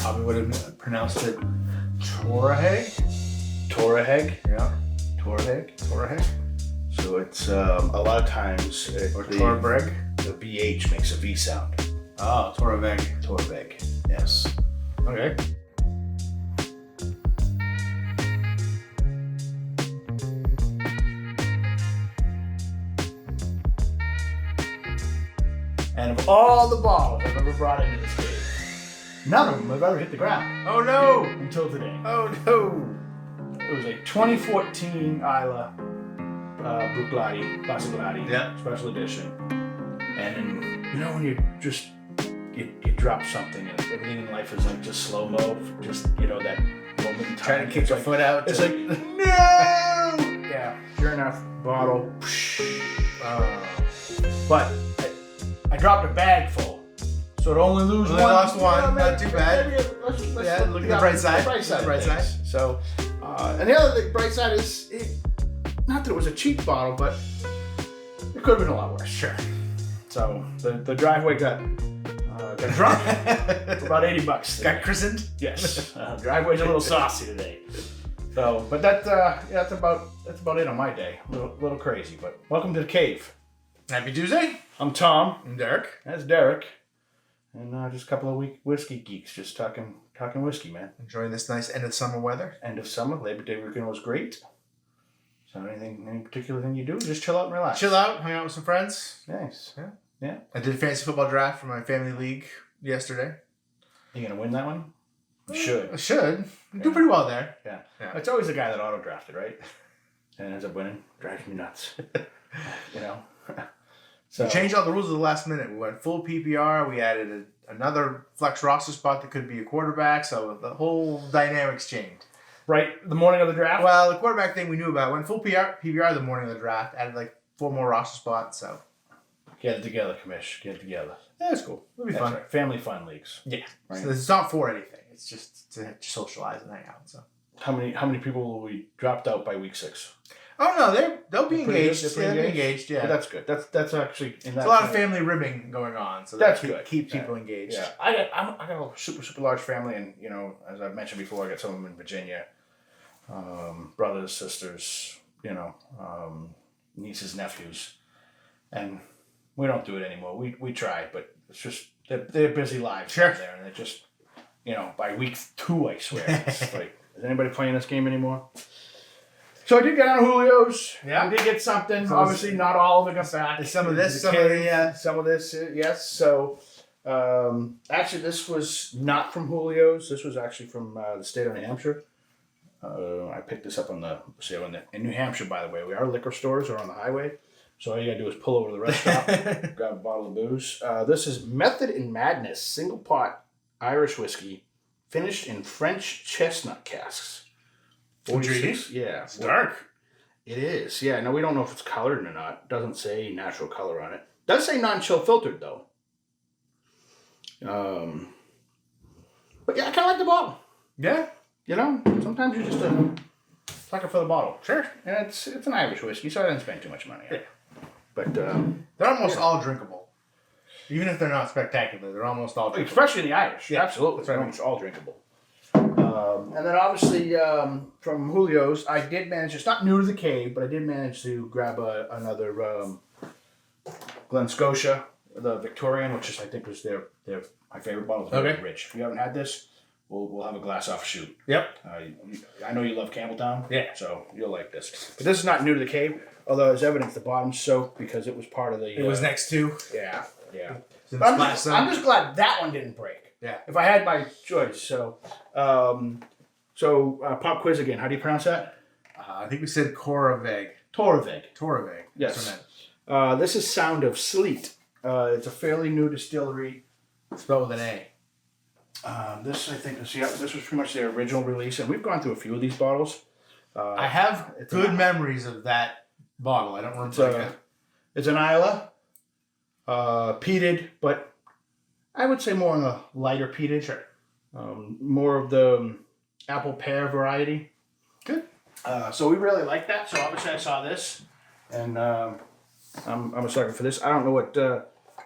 probably would have pronounced it Toraheg. Yeah. Toraheg. So it's a lot of times Or Torbreg. the BH makes a V sound. Oh, Toraheg. Torveg. Yes. Okay. And of all the bottles I've ever brought into this cave, none of them have ever hit the ground Oh no! until today. Oh no! It was a 2014 Isla Bruichladdich, Classic Laddie, Yeah. special edition. And then, you know when you just, you drop something and everything in life is like just slow-mo, just, you know, that moment in time. Trying to kick your foot out. It's like, no! Yeah, sure enough, bottle. But I dropped a bag full, so to only lose Only one. lost one, Yeah, not too bad. Let's Yeah, look at the yeah, bright side. The bright side. The bright of things. side. So, and the other thing, bright side is, not that it was a cheap bottle, but it could have been a lot worse. Sure. So the driveway got drunk for about $80. Got christened? Yes. Driveway's a little saucy today. So, but that's about it on my day. A little crazy, but welcome to the cave. Happy Tuesday. I'm Tom. I'm Derek. That's Derek. And just a couple of whiskey geeks, just talking whiskey, man. Enjoying this nice end of summer weather. End of summer, Labor Day weekend was great. So any particular thing you do? Just chill out and relax. Chill out, hang out with some friends. Nice. Yeah. I did a fantasy football draft for my family league yesterday. You gonna win that one? You should. I should. Do pretty well there. Yeah. Yeah. It's always the guy that auto drafted, right? And ends up winning. Drives me nuts. You know. So We changed all the rules at the last minute. We went full PPR. We added another flex roster spot that could be a quarterback. So the whole dynamics changed. right the morning of the draft. Well, the quarterback thing we knew about. Went full PPR the morning of the draft. Added like 4 more roster spots. So Get it together, Commish. Get it together. yeah, it's cool. It'll be That's fun. right. Family fun leagues. Yeah. Right. So it's not for anything. It's just to socialize and hang out. So. How many people will we dropped out by week 6? Oh no, they'll be They're pretty engaged. good? They're They'll pretty be engaged. Yeah. But that's good. That's actually in that. There's a lot of family ribbing going on, so That's that good. keeps Yeah. people engaged. Yeah, I got a super large family, and you know, as I've mentioned before, I got some of them in Virginia, brothers, sisters, you know, nieces, nephews, and we don't do it anymore. We try, but it's just they're busy lives Sure. out there, and it just, you know, by week 2, I swear, it's like, is anybody playing this game anymore? So I did get on Julio's. Yeah. I did get something. So Obviously, not all of it got back. Some of this, The some of cave, the, some of this, yes. So, actually, this was not from Julio's. This was actually from the state of New Hampshire. I picked this up on the sale in New Hampshire, by the way. Our liquor stores are on the highway. So all you gotta do is pull over to the rest stop, grab a bottle of booze. This is Method in Madness, single pot Irish whiskey, finished in French chestnut casks. 46, yeah. It's dark. It is, yeah. No, we don't know if it's colored or not. It doesn't say natural color on it. Does say non-chill filtered though. But yeah, I kind of like the bottle. Yeah. You know, sometimes you're just a sucker for the bottle. Sure. And it's an Irish whiskey, so I didn't spend too much money on it. But They're almost all drinkable. Even if they're not spectacular, they're almost all drinkable. especially the Irish. Yeah, absolutely. that's right. They're almost all drinkable. And then obviously from Julio's, I did manage, it's not new to the cave, but I did manage to grab another Glen Scotia, the Victorian, which is, I think, was my favorite bottle. It's very Okay. rich. If you haven't had this, we'll have a glass off shoot. Yep. I know you love Campbelltown. Yeah. So you'll like this. But this is not new to the cave, although as evidence, the bottom's soaked because it was part of the... It was next to. Yeah, yeah. It's in But the I'm splash zone. just glad that one didn't break. Yeah. If I had my choice. So, pop quiz again. How do you pronounce that? I think we said Koraveg. Torvig. Toraveg. Yes. That's what I meant. This is Sound of Sleet. It's a fairly new distillery. Spelled with an A. This, I think, this was pretty much their original release, and we've gone through a few of these bottles. I have it's good an- memories of that bottle. I don't remember. It's an Isla, peated, but I would say more on the lighter peated. Sure. More of the apple pear variety. Good. So we really like that. So obviously I saw this, and I'm a sucker for this. I don't know what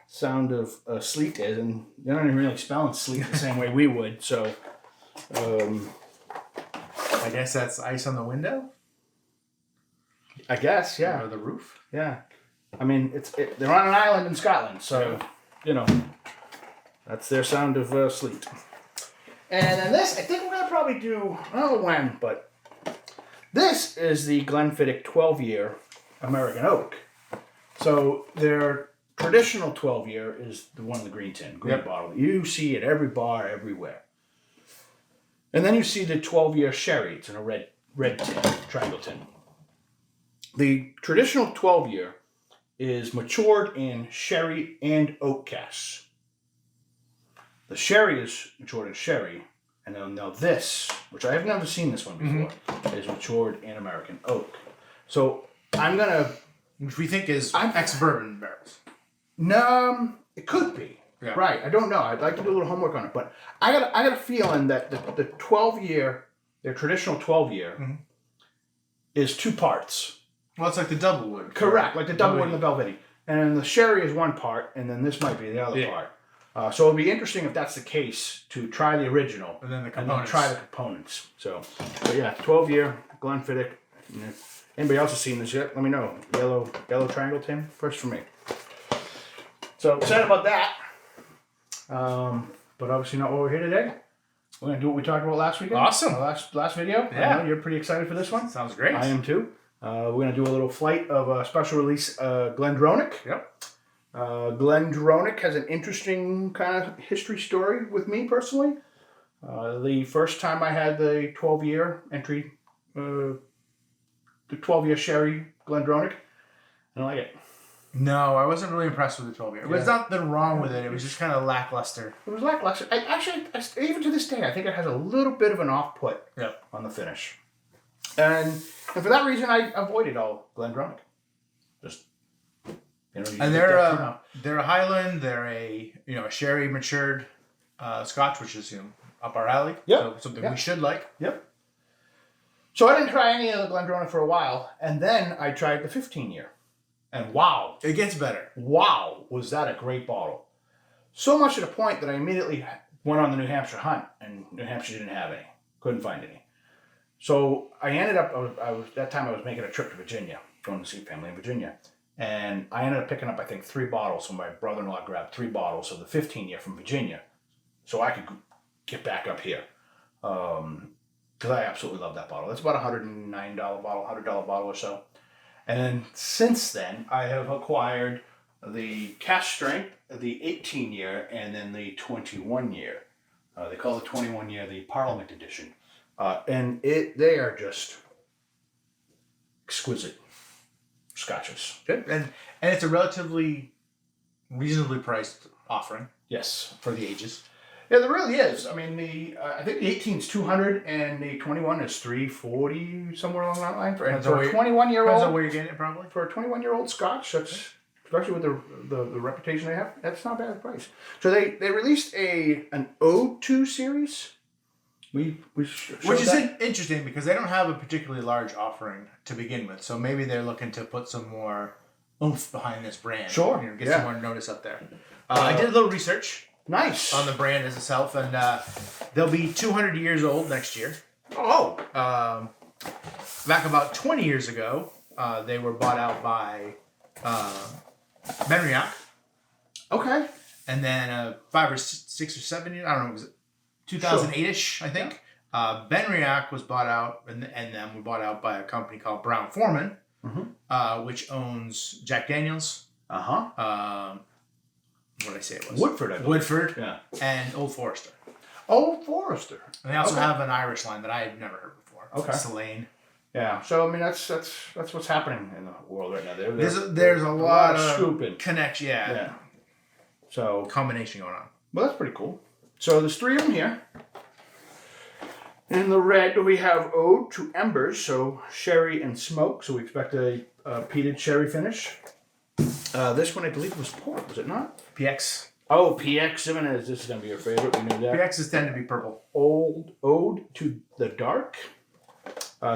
Sound of Sleet is, and they're not even really spelling sleet the same way we would. So I guess that's ice on the window. I guess, yeah. Or the roof. Yeah. I mean, they're on an island in Scotland, so, you know, that's their sound of sleet. And then this, I think we're going to probably do, I don't know when, but this is the Glenfiddich 12-year American Oak. So their traditional 12-year is the one in the green tin, green bottle. You see it every bar, everywhere. And then you see the 12-year sherry. It's in a red tin, triangle tin. The traditional 12-year is matured in sherry and oak casks. The sherry is matured in sherry, and then now this, which I have never seen this one before, is matured in American oak. So I'm gonna, which we think is ex-bourbon barrels. No, it could be. Yeah. Right. I don't know. I'd like to do a little homework on it, but I got a feeling that the 12-year, their traditional 12-year, is two parts. Well, it's like the double wood. Correct, like the double wood and the Belvedere. And the sherry is one part, and then this might be the other part. So it'll be interesting if that's the case to try the original and then try the components. So, but yeah, 12-year Glenfiddich. Anybody else has seen this yet? Let me know. Yellow triangle tin, first for me. So excited about that. But obviously not why we're here today. We're gonna do what we talked about last weekend. Awesome. Last video. Yeah. I know you're pretty excited for this one. Sounds great. I am too. We're going to do a little flight of a special release Glendronach. Yep. Glendronach has an interesting kind of history story with me personally. The first time I had the 12-year entry, the 12-year sherry Glendronach, I don't like it. No, I wasn't really impressed with the 12-year. There's nothing wrong with it. It was just kind of lackluster. It was lackluster. Even to this day, I think it has a little bit of an off-put on the finish. And for that reason, I avoided all Glendronach. Just, and they're a Highland. They're a sherry matured Scotch, which is up our alley. So something we should like. Yep. So I didn't try any of the Glendronach for a while, and then I tried the 15-year, and wow, it gets better. Wow, was that a great bottle? So much to the point that I immediately went on the New Hampshire hunt, and New Hampshire didn't have any. Couldn't find any. So I ended up, I was making a trip to Virginia, going to see family in Virginia. And I ended up picking up, I think, 3 bottles. So my brother-in-law grabbed 3 bottles of the 15-year from Virginia so I could get back up here. Because I absolutely love that bottle. That's about a $109 bottle, $100 bottle or so. And then since then, I have acquired the cask strength, the 18-year, and then the 21-year. They call the 21-year the Parliament Edition. And they are just exquisite scotches. Good. And it's a relatively reasonably priced offering. Yes. For the ages. Yeah, there really is. I mean, I think the 18 is $200 and the 21 is $340, somewhere along that line. And for a 21-year-old, depends on where you're getting it, probably. For a 21-year-old Scotch, that's especially with the reputation they have, that's not a bad price. So they released an Ode to series. Which is interesting because they don't have a particularly large offering to begin with. So maybe they're looking to put some more oomph behind this brand. Sure. Get some more notice up there. I did a little research. Nice. On the brand as itself, and they'll be 200 years old next year. Oh. Back about 20 years ago, they were bought out by Benriach. Okay. And then 5 or 6 or 7 years, I don't know, was it 2008-ish, I think. Yeah. Benriach was bought out, and then were bought out by a company called Brown-Forman, which owns Jack Daniels. What did I say it was? Woodford, I believe. Woodford. Yeah. And Old Forester. Old Forester. And they also have an Irish line that I had never heard before. Okay. Slane. Yeah. So I mean that's what's happening in the world right now. There's a lot of scooping connection. Yeah. So combination going on. Well, that's pretty cool. So there's 3 of them here. In the red, we have Ode to Embers, so sherry and smoke. So we expect a peated sherry finish. This one, I believe, was port, was it not? PX. Oh, PX Ximenex. This is going to be your favorite. We knew that. PXs tend to be purple. Ode to the Dark.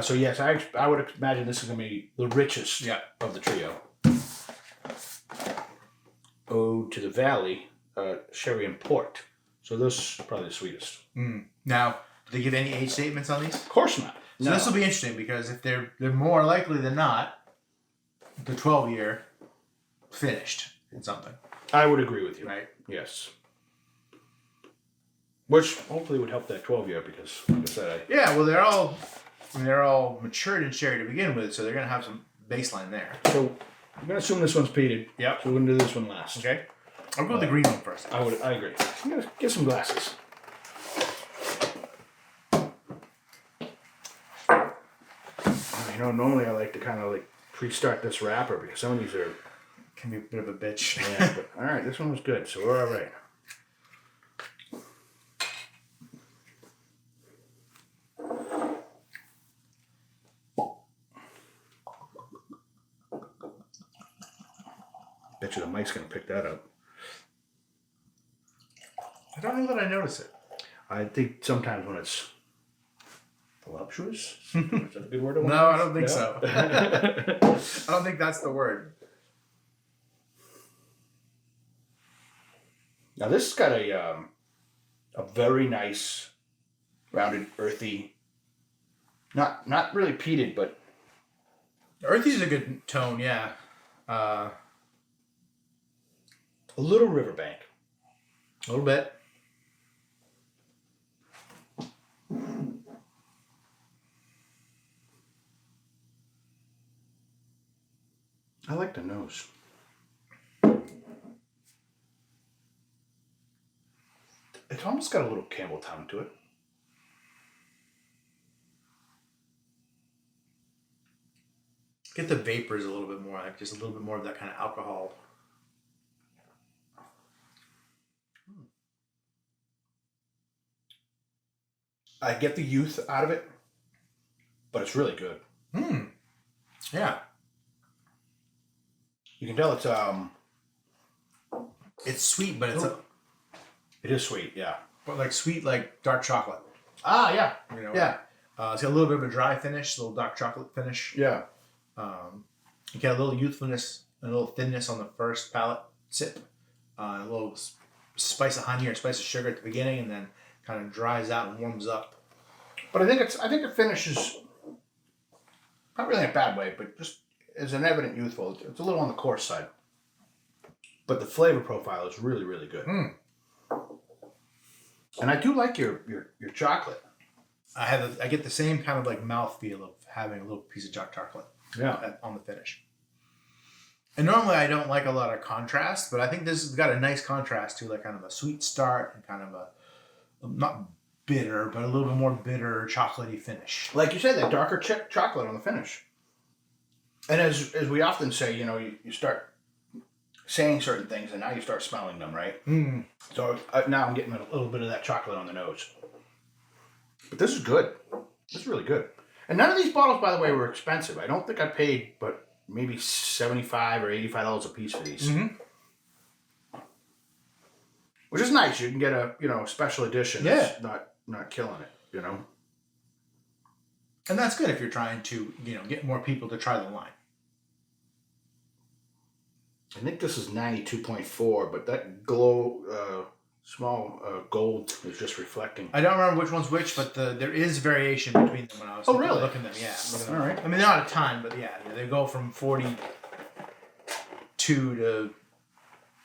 So, yes, I would imagine this is going to be the richest of the trio. Ode to the Valley, sherry and port. So this is probably the sweetest. Now, Do they give any age statements on these? Of course not. So this will be interesting because if they're more likely than not, the 12-year finished in something. I would agree with you. Right. Yes. Which hopefully would help that 12-year because, like I said, Yeah, well, they're all matured in sherry to begin with, so they're going to have some baseline there. So I'm going to assume this one's peated. Yep. So we're going to do this one last. Okay. I'll go with the green one first. I agree. I'm going to get some glasses. You know, normally I like to kind of like pre-start this wrapper because some of these Can be a bit of a bitch. Yeah, but all right, this one was good, so we're all right. Bet you the mic's gonna pick that up. I don't know that I notice it. I think sometimes when it's voluptuous, is that a good word? No, I don't think so. I don't think that's the word. Now this has got a very nice, rounded, earthy, not really peated, but Earthy's a good tone, yeah. a little riverbank. A little bit. I like the nose. It's almost got a little Campbelltown to it. Get the vapors a little bit more, like just a little bit more of that kind of alcohol. I get the youth out of it, but it's really good. Yeah. You can tell It's sweet, but it is sweet, yeah. but like sweet, like dark chocolate. Ah, yeah. You know, Yeah. It's got a little bit of a dry finish, a little dark chocolate finish. Yeah. You get a little youthfulness and a little thinness on the first palate sip. A little spice of honey or spice of sugar at the beginning, and then kind of dries out and warms up. But I think it finishes not really in a bad way, but just as an evident youthful. It's a little on the coarse side. But the flavor profile is really, really good. And I do like your chocolate. I get the same kind of like mouthfeel of having a little piece of dark chocolate. Yeah. On the finish. And normally I don't like a lot of contrast, but I think this has got a nice contrast to like kind of a sweet start and kind of a not bitter, but a little bit more bitter, chocolatey finish. Like you said, that darker chocolate on the finish. And as we often say, you know, you start saying certain things and now you start smelling them, right? So now I'm getting a little bit of that chocolate on the nose. But this is good. This is really good. And none of these bottles, by the way, were expensive. I don't think I paid, but maybe $75 or $85 a piece for these. Which is nice. You can get a special edition. That's not killing it, you know. And that's good if you're trying to, get more people to try the line. I think this is 92.4, but that glow, small gold is just reflecting. I don't remember which one's which, but there is variation between them when I was looking at them. Yeah. All right. I mean, not a ton, but they go from 42 to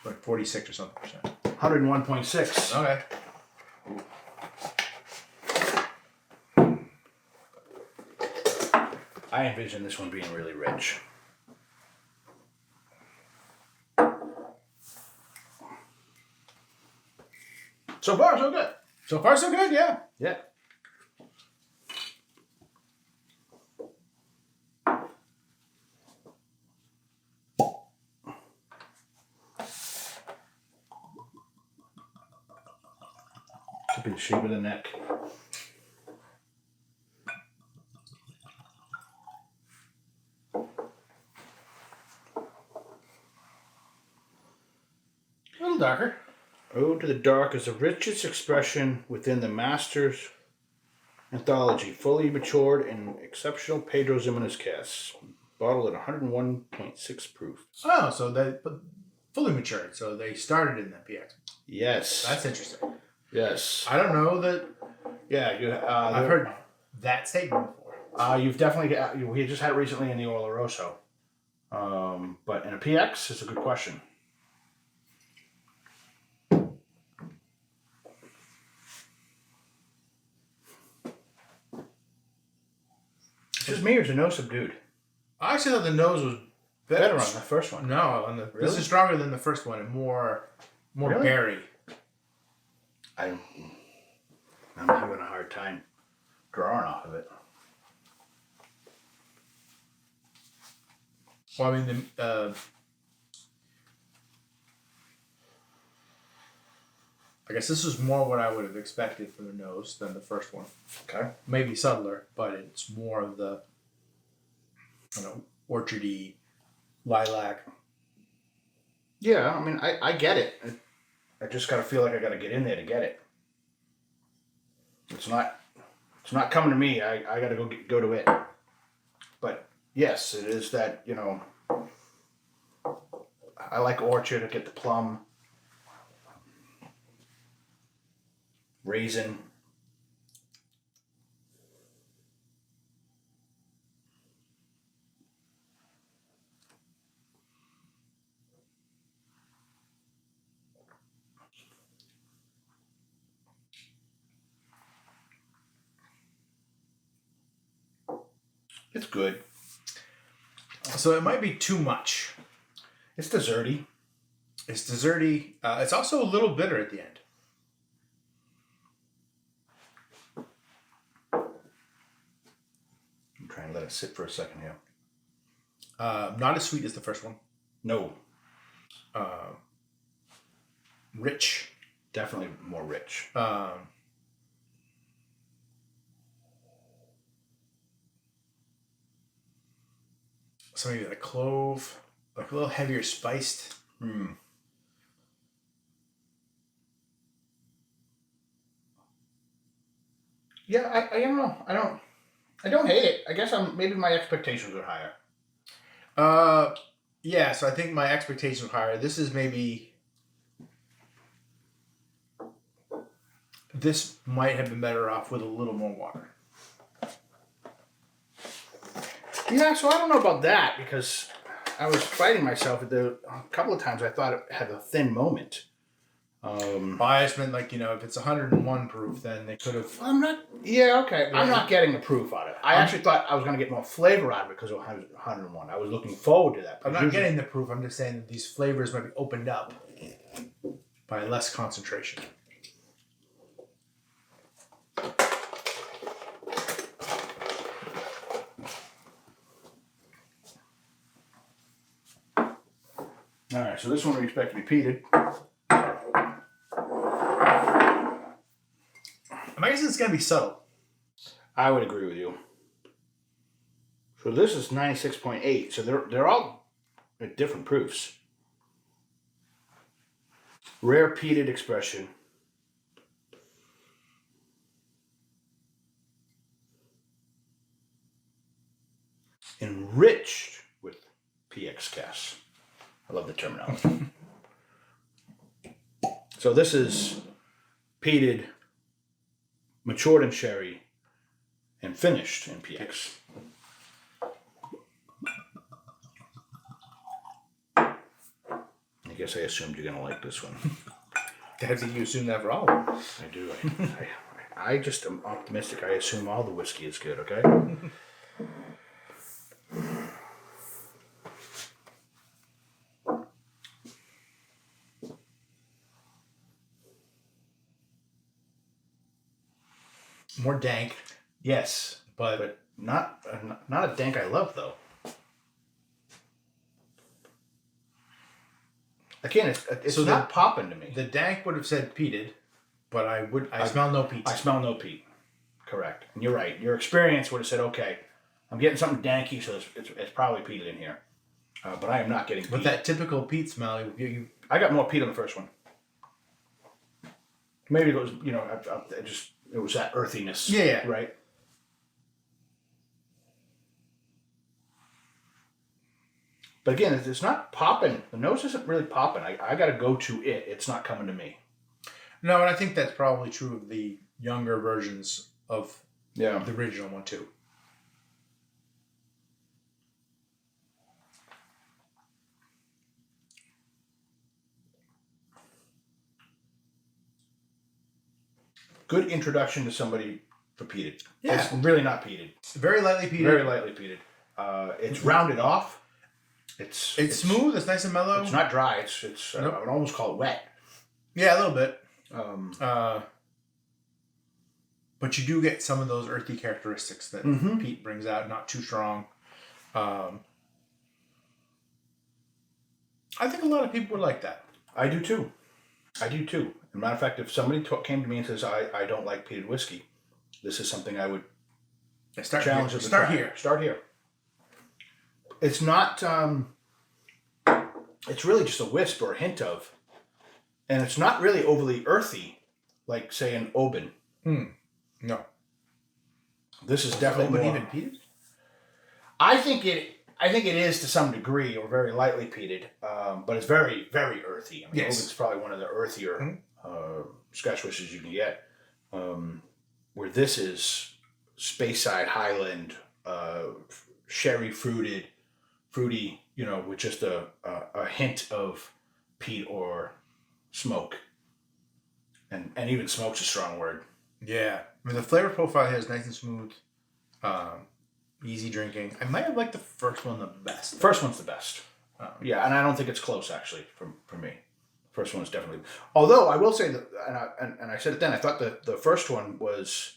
like 46 or something %. 101.6. Okay. I envision this one being really rich. So far, so good. So far, so good, yeah. Yeah. Could be the shape of the neck. A little darker. Ode to the Dark is the richest expression within the Master's Anthology, fully matured in exceptional Pedro Ximenex casks, bottled at 101.6 proof. Oh, so but fully matured. So they started in that PX. Yes. That's interesting. Yes. I don't know that Yeah, I've heard that statement before. You've definitely we just had it recently in the Oloroso. But in a PX, it's a good question. It's just me or is the nose subdued? I actually thought the nose was Better on the first one. No, this is stronger than the first one and more really? Berry. I'm having a hard time drawing off of it. Well, I mean, I guess this is more what I would have expected from the nose than the first one. Okay. Maybe subtler, but it's more of the, orchardy, lilac. Yeah, I mean, I get it. I just gotta feel like I gotta get in there to get it. It's not coming to me. I gotta go to it. But yes, it is that, I like orchard. I get the plum, raisin. It's good. So it might be too much. It's desserty. It's desserty. It's also a little bitter at the end. I'm trying to let it sit for a second here. Not as sweet as the first one. No. Rich. Definitely more rich. So maybe like clove, like a little heavier spiced. Yeah, I don't know. I don't hate it. I guess maybe my expectations are higher. Yeah, so I think my expectations are higher. This might have been better off with a little more water. Yeah, so I don't know about that because I was fighting myself a couple of times. I thought it had a thin moment. I just meant if it's 101 proof, then they could have. I'm not. Yeah, okay. I'm not getting the proof out of it. I actually thought I was going to get more flavor out of it because it was 101. I was looking forward to that. I'm not getting the proof. I'm just saying that these flavors might be opened up by less concentration. All right, so this one we expect to be peated. I guess it's going to be subtle. I would agree with you. So this is 96.8. So they're all at different proofs. Rare peated expression. Enriched with PX cask. I love the terminology. So this is peated, matured in sherry, and finished in PX. I guess I assumed you're gonna like this one. You assume that for all of them. I do. I just am optimistic. I assume all the whiskey is good. Okay. More dank. Yes, but not a dank I love though. Again, it's so not popping to me. The dank would have said peated, but I smell no peat. I smell no peat. Correct. And you're right. Your experience would have said, okay, I'm getting something danky, so it's probably peated in here. But I am not getting peat. But that typical peat smell, I got more peat on the first one. Maybe it was, it was that earthiness. Yeah. Right? But again, it's not popping. The nose isn't really popping. I got to go to it. It's not coming to me. No, and I think that's probably true of the younger versions of Yeah. the original one too. Good introduction to somebody for peated. Yeah. It's really not peated. Very lightly peated. Very lightly peated. It's rounded off. It's smooth. It's nice and mellow. It's not dry. It's Nope. I would almost call it wet. Yeah, a little bit. But you do get some of those earthy characteristics that peat brings out. Not too strong. I think a lot of people would like that. I do too. As a matter of fact, if somebody came to me and says, I don't like peated whiskey, this is something I would challenge them to try. Start here. It's not, it's really just a wisp or a hint of, and it's not really overly earthy, like, say, an Oban. No. This is definitely Oban more, even peated? I think it is to some degree, or very lightly peated, but it's very, very earthy. I mean, Yes. Oban's probably one of the earthier Scotch whiskeys you can get. Where this is Speyside Highland, sherry fruity, with just a hint of peat or smoke. And even smoke's a strong word. Yeah. I mean, the flavor profile here is nice and smooth. Easy drinking. I might have liked the first one the best. First one's the best. Yeah, and I don't think it's close, actually, for me. First one is definitely... Although, I will say that, and I said it then, I thought the first one was...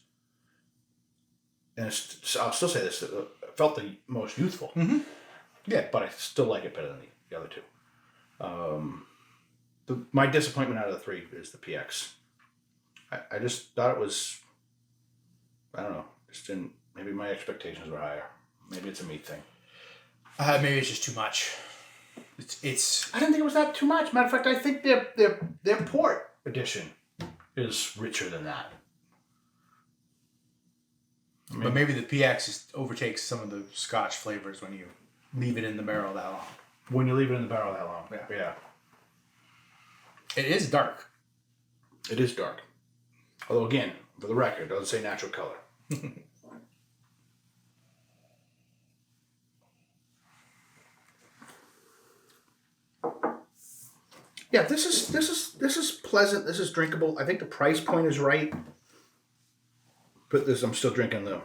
And I'll still say this, it felt the most youthful. Mm-hmm. Yeah, but I still like it better than the other two. My disappointment out of the three is the PX. I just thought it was... I don't know. Just didn't... Maybe my expectations were higher. Maybe it's a meat thing. Maybe it's just too much. It's. I didn't think it was that too much. Matter of fact, I think their port edition is richer than that. But maybe the PX overtakes some of the Scotch flavors when you leave it in the barrel that long. When you leave it in the barrel that long. Yeah. It is dark. It is dark. Although, again, for the record, it doesn't say natural color. Yeah, this is pleasant. This is drinkable. I think the price point is right. But I'm still drinking the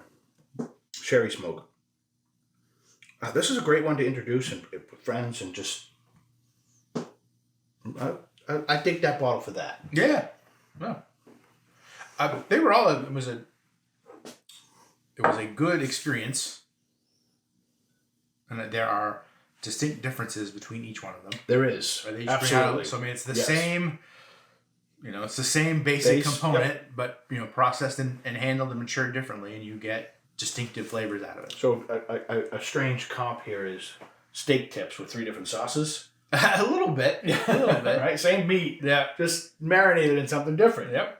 sherry smoke. This is a great one to introduce and with friends and just. I dig that bottle for that. Yeah. They were all. It was a good experience, and there are distinct differences between each one of them. There is. Absolutely. So I mean, it's the same. It's the same basic component, but processed and handled and matured differently, and you get distinctive flavors out of it. So a strange comp here is steak tips with 3 different sauces. A little bit, right? Same meat, just marinated in something different. Yep.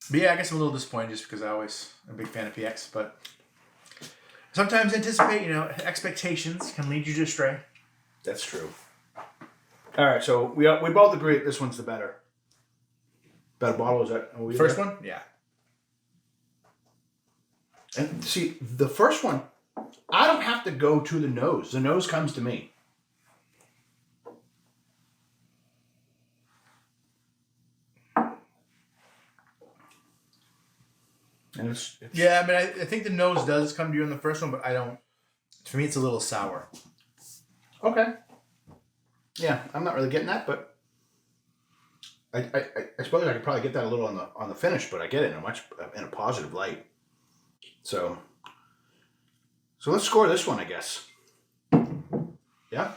But yeah, I guess I'm a little disappointed just because I'm a big fan of PX, but sometimes expectations can lead you astray. That's true. All right, so we both agree that this one's the better bottle. Is that first one? Yeah. And see, the first one, I don't have to go to the nose. The nose comes to me. And it's yeah, I mean, I think the nose does come to you in the first one, but I don't. For me, it's a little sour. Okay. Yeah, I'm not really getting that, but I suppose I could probably get that a little on the finish, but I get it in a positive light. So let's score this one, I guess. Yeah.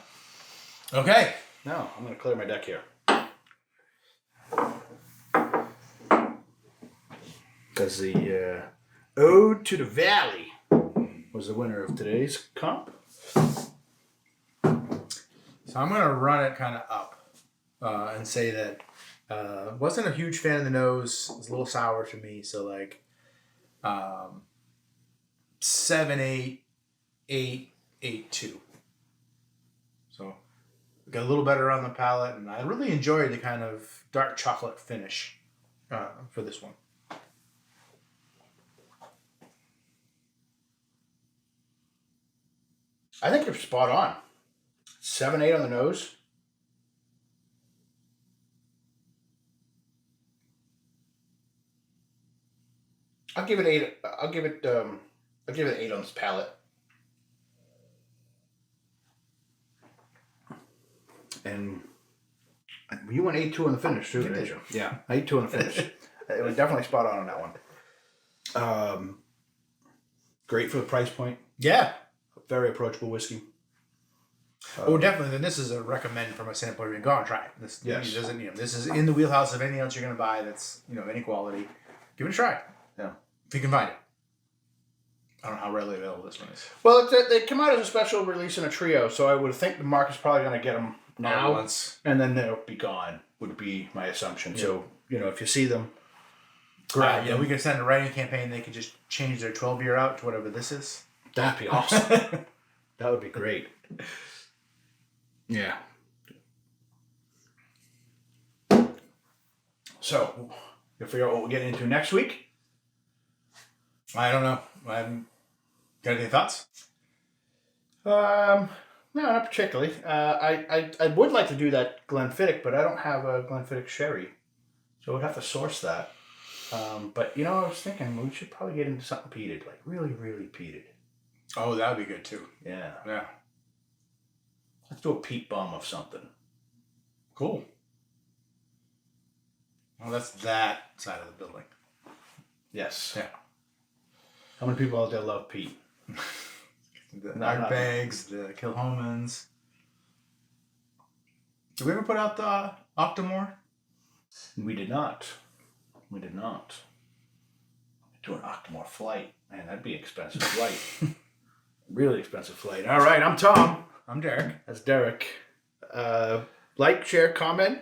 Okay. Now I'm going to clear my deck here. Because the Ode to the Valley was the winner of today's comp. So I'm going to run it kind of up and say that wasn't a huge fan of the nose. It was a little sour to me. So 7, 8, 8, 8, 2. So got a little better on the palate, and I really enjoyed the kind of dark chocolate finish for this one. I think you're spot on. 7-8 on the nose. I'll give it 8. I'll give it 8 on this palate. And you went 8-2 on the finish too, didn't you? Yeah, 8-2 on the finish. It was definitely spot on that one. Great for the price point. Yeah. Very approachable whiskey. Definitely. Then this is a recommend from a standpoint of go and try it. This doesn't. This is in the wheelhouse of anything else you're going to buy. That's any quality. Give it a try. Yeah, if you can find it. I don't know how readily available this one is. Well, they come out as a special release in a trio, so I would think the market's probably going to get them now, once, and then they'll be gone. Would be my assumption. Yeah. So if you see them, grab them. We can send a writing campaign. They can just change their 12-year out to whatever this is. That'd be awesome. That would be great. Yeah. So, you'll figure out what we'll get into next week? I don't know. I haven't got any thoughts? No, not particularly. I would like to do that Glenfiddich, but I don't have a Glenfiddich sherry. So we'd have to source that. But, I was thinking we should probably get into something peated, like really, really peated. Oh, that would be good too. Yeah. Yeah. Let's do a peat bomb of something. Cool. Well, that's that side of the building. Yes. Yeah. How many people out there love peat? The Ardbegs, the Kilhomans. Did we ever put out the Octomore? We did not. Do an Octomore flight. Man, that'd be an expensive flight. Really expensive flight. All right, I'm Tom. I'm Derek. That's Derek. Like, share, comment,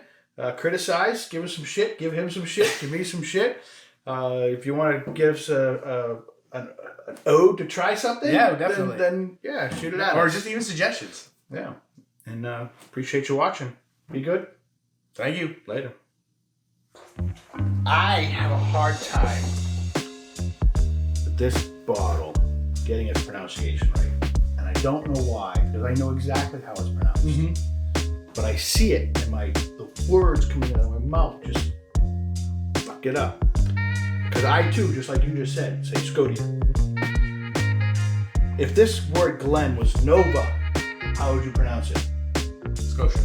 criticize, give us some shit, give him some shit, give me some shit. If you want to give us an ode to try something, definitely. Then shoot it at us. Or just even suggestions. Yeah. And appreciate you watching. Be good. Thank you. Later. I have a hard time with this bottle getting its pronunciation right. And I don't know why, because I know exactly how it's pronounced. Mm-hmm. But I see it, and the words coming out of my mouth just fuck it up. Because I too, just like you just said, say Scotia. If this word Glen was Nova, how would you pronounce it? Scotia.